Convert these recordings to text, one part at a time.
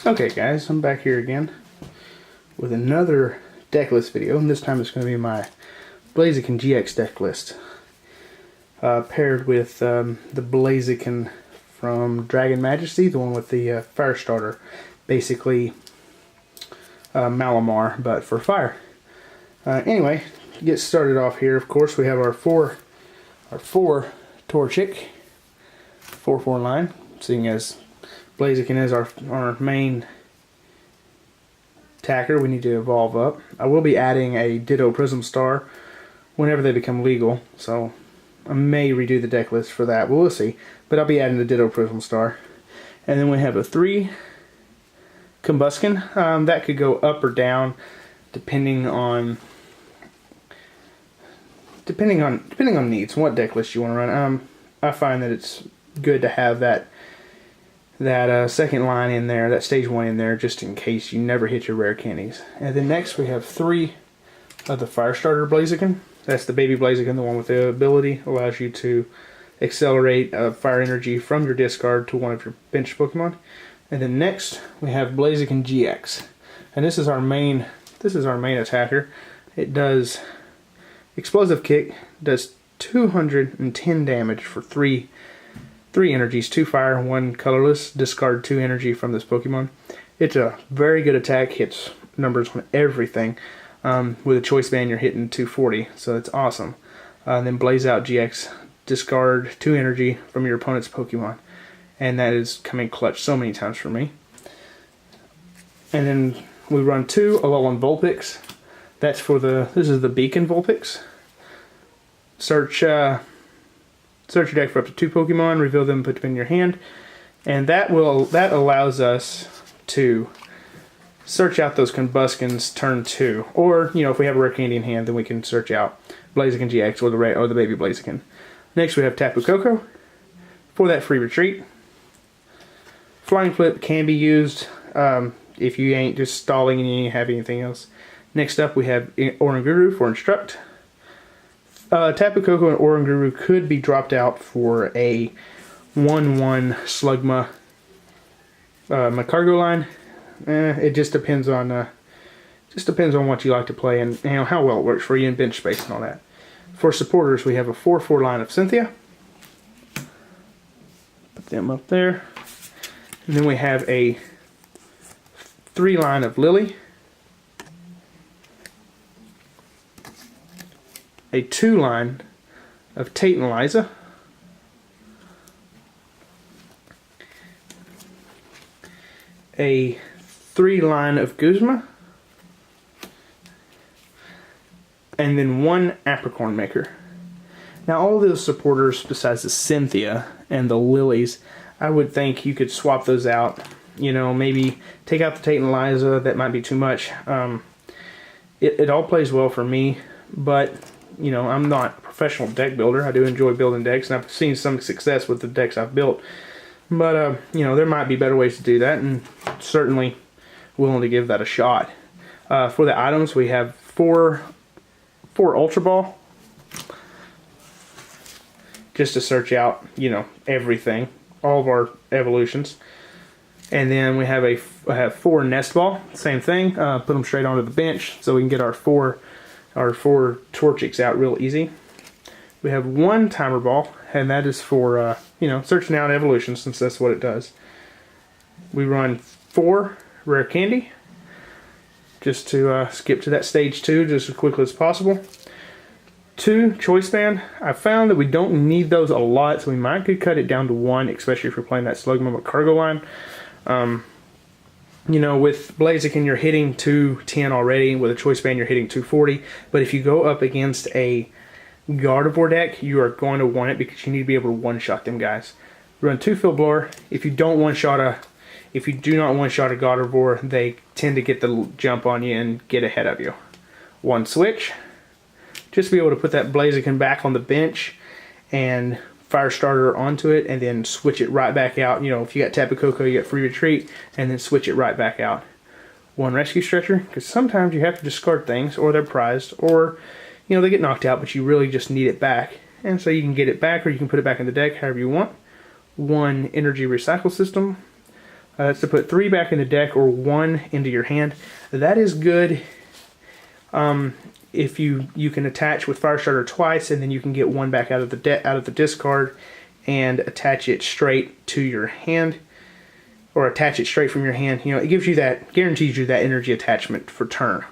Okay guys, I'm back here again with another deck list video, and this time it's going to be my BLAZIKEN GX deck list. Paired with the BLAZIKEN from Dragon Majesty, the one with the fire starter. Basically Malamar, but for fire. Anyway, to get started off here, of course, we have our four Torchic 4/4 line, seeing as BLAZIKEN is our main attacker. We need to evolve up. I will be adding a Ditto Prism Star whenever they become legal, so I may redo the deck list for that. We'll see. But I'll be adding the Ditto Prism Star. And then we have a 3 Combusken. That could go up or down depending on needs, what deck list you want to run. I find that it's good to have that second line in there, that stage 1 in there, just in case you never hit your rare candies. And then next we have 3 of the fire starter BLAZIKEN. That's the baby BLAZIKEN, the one with the ability allows you to accelerate fire energy from your discard to one of your bench Pokemon. And then next we have BLAZIKEN GX, and this is our main attacker. It does explosive kick, does 210 damage for 3 energies, 2 fire, 1 colorless. Discard 2 energy from this Pokemon. It's a very good attack, hits numbers on everything. With a choice band, you're hitting 240, so it's awesome. Then Blaze Out GX, discard 2 energy from your opponent's Pokemon, and that is coming clutch so many times for me. And then we run 2 Alolan Vulpix. That's for this is the Beacon Vulpix. Search your deck for up to 2 Pokemon, reveal them, put them in your hand, and that allows us to search out those Combuskens turn 2. Or, you know, if we have a rare candy in hand, then we can search out BLAZIKEN GX or the baby BLAZIKEN. Next we have Tapu Koko for that free retreat. Flying Flip can be used if you ain't just stalling and you ain't have anything else. Next up we have Oranguru for Instruct. Tapu Koko and Oranguru could be dropped out for a 1/1 Slugma Macargo line. It just depends on what you like to play and how well it works for you in bench space and all that. For supporters, we have a 4/4 line of Cynthia. Put them up there. And then we have a 3 line of Lily. A 2 line of Tate and Liza. A 3 line of Guzma. And then 1 Apricorn Maker. Now all of those supporters besides the Cynthia and the Lilies, I would think you could swap those out. You know, maybe take out the Tate and Liza, that might be too much. It all plays well for me, but you know, I'm not a professional deck builder. I do enjoy building decks, and I've seen some success with the decks I've built. But, you know, there might be better ways to do that, and certainly willing to give that a shot. For the items, we have 4 Ultra Ball, just to search out, you know, everything, all of our evolutions. And then we have I have 4 Nest Ball, same thing. Put them straight onto the bench so we can get our 4 Torchics out real easy. We have 1 Timer Ball, and that is for you know, searching out evolutions, since that's what it does. We run 4 Rare Candy, just to skip to that stage 2 just as quickly as possible. 2 Choice Band. I found that we don't need those a lot, so we might could cut it down to 1, especially if you're playing that Slugma Cargo line. You know, with BLAZIKEN you're hitting 210 already. With a Choice Band you're hitting 240. But if you go up against a Gardevoir deck, you are going to want it because you need to be able to one-shot them guys. Run 2 Field Blower. If you do not one-shot a Gardevoir, they tend to get the jump on you and get ahead of you. 1 Switch. Just to be able to put that BLAZIKEN back on the bench and fire starter onto it, and then switch it right back out. You know, if you got Tapu Koko, you got free retreat, and then switch it right back out. 1 Rescue Stretcher, because sometimes you have to discard things, or they're prized, or you know, they get knocked out, but you really just need it back. And so you can get it back, or you can put it back in the deck however you want. 1 Energy Recycle System. That's to put 3 back in the deck or 1 into your hand. That is good if you can attach with Firestarter twice, and then you can get 1 back out of the discard and attach it straight to your hand, or attach it straight from your hand. You know, it gives you that, guarantees you that energy attachment for turn.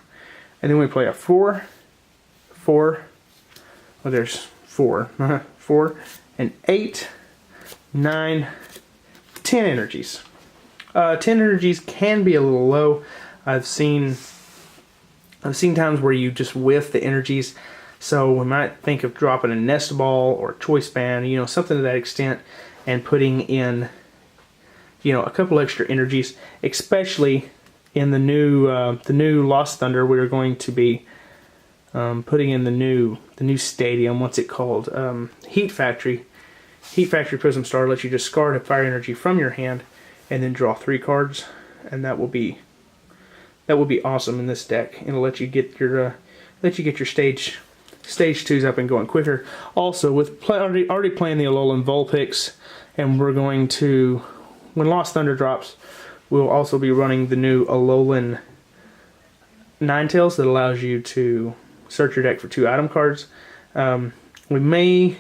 And then we play a 4, 4. Well, there's 4, 4, and 8, 9, 10 energies. 10 energies can be a little low. I've seen times where you just whiff the energies, so we might think of dropping a nest ball or a choice band, you know, something to that extent, and putting in, you know, a couple extra energies, especially in the new Lost Thunder. We're going to be putting in the new stadium. What's it called? Heat Factory. Heat Factory Prism Star lets you discard a fire energy from your hand and then draw 3 cards, and that will be awesome in this deck. It'll let you get your stage 2s up and going quicker. Also, with already playing the Alolan Vulpix, and we're going to, when Lost Thunder drops, we'll also be running the new Alolan Ninetales that allows you to search your deck for 2 item cards. We may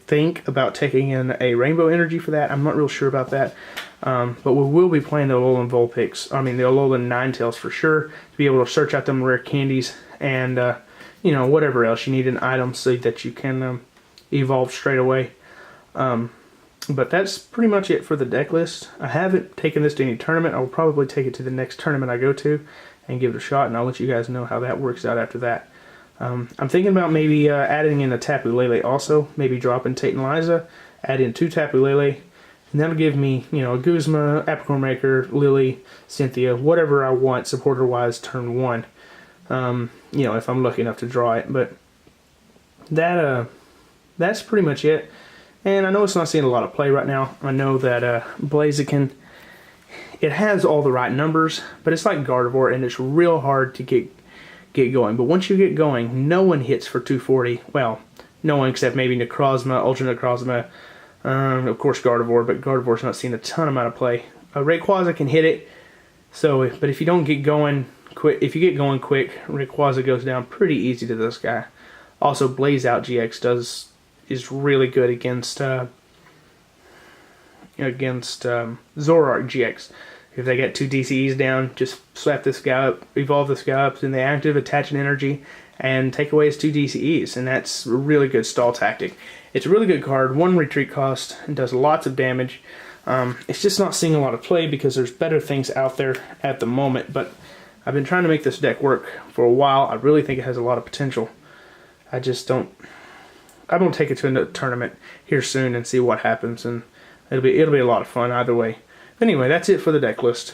think about taking in a Rainbow Energy for that. I'm not real sure about that. But we will be playing the Alolan Vulpix, the Alolan Ninetales for sure, to be able to search out them rare candies and, you know, whatever else you need in items so that you can evolve straight away. But that's pretty much it for the deck list. I haven't taken this to any tournament. I will probably take it to the next tournament I go to and give it a shot, and I'll let you guys know how that works out after that. I'm thinking about maybe adding in a Tapu Lele also, maybe dropping Tate and Liza, add in 2 Tapu Lele, and that'll give me, you know, a Guzma, Apricorn Maker, Lily, Cynthia, whatever I want supporter-wise turn 1, you know, if I'm lucky enough to draw it. But that's pretty much it. And I know it's not seeing a lot of play right now. I know that Blaziken, it has all the right numbers, but it's like Gardevoir, and it's real hard to get going. But once you get going, no one hits for 240. Well, no one except maybe Necrozma, Ultra Necrozma, of course Gardevoir, but Gardevoir's not seeing a ton amount of play. Rayquaza can hit it, so but if you don't get going quick, Rayquaza goes down pretty easy to this guy. Also, Blaze Out GX is really good against Zoroark GX. If they get 2 DCEs down, just slap this guy up, evolve this guy up in the active, attach an energy, and take away his 2 DCEs, and that's a really good stall tactic. It's a really good card, 1 retreat cost, and does lots of damage. It's just not seeing a lot of play because there's better things out there at the moment, but I've been trying to make this deck work for a while. I really think it has a lot of potential. I'm going to take it to a tournament here soon and see what happens, and it'll be a lot of fun either way. Anyway, that's it for the deck list.